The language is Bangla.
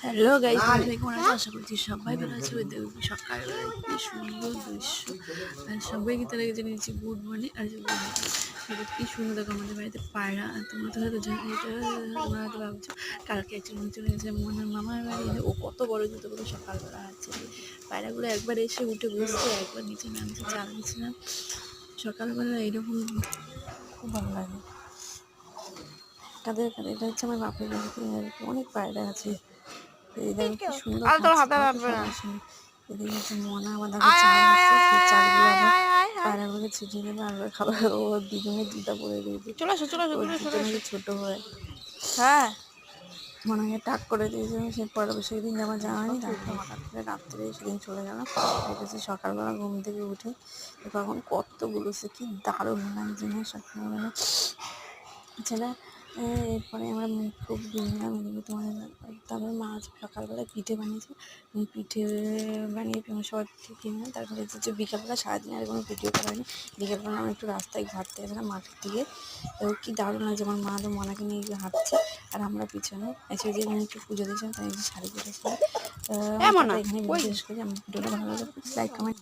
হ্যালো গাইস, সবাই কেমন আছো? আশা করছি সবাই ভালো আছে। দেখবি সকালবেলা কি সুন্দর দৃশ্য, আর সবাইকে তারা জানিয়েছি গুড মর্নিং। আর গুড মর্নিং, এটা কি সুন্দর দেখো আমাদের বাড়িতে পায়রা। তোমরা তো হয়তো জানো, এটা তোমরা হয়তো ভাবছো কালকে একজন চলে গেছে মনের মামার বাড়ি, ও কত বড় জুতোগুলো সকালবেলা আছে। পায়রাগুলো একবার এসে উঠে বসছে, একবার নিচে নামছে, চাল দিচ্ছিলাম সকালবেলা। এরকম খুব ভালো লাগে। কাদের কাদের এটা হচ্ছে আমার বাপের বাড়িতে, অনেক পায়রা আছে। এই দেখো কি সুন্দর আসেনি। এদিকে হচ্ছে মোনা আবার দেখো চাল দিচ্ছে, সেই চালগুলো আবার পায়রাগুলোকে ছিটিয়ে দেবে আর খাবার। ও দুজনে দুটা করে দিয়েছে, চলে আসো ও দুটো নাকি ছোট হয়। হ্যাঁ মনে হয় টাক করে দিয়েছে। সে পরে সেদিন আমার যাওয়া হয়নি, তারপরে হঠাৎ করে রাত্রে সেদিন চলে গেলাম। দেখেছি সকালবেলা ঘুম থেকে উঠে তখন কতগুলো, সে কি দারুণ লাগছে না সকালবেলা ছেলে। এরপরে আমরা মুখ টুক ধুলাম, এদিকে তোমাদের তারপরে মা সকালবেলা পিঠে বানিয়েছে। পিঠে বানিয়ে সবাই পিঠে কিনে, তারপরে হচ্ছে বিকালবেলা সারাদিন আর কোনো ভিডিও করা হয়নি। বিকালবেলা আমরা একটু রাস্তায় হাঁটতে গেছিলাম মাঠের দিকে। কি দারুণ লাগছে, আমার মা তো মনাকে নিয়ে গিয়ে হাঁটছে আর আমরা পিছনে এসে যে একটু পুজো দিয়েছিলাম, তাই শাড়ি পরেছিলাম। এখানে শেষ করি। আমার ভিডিওটা ভালো লাগে, লাইক কমেন্ট।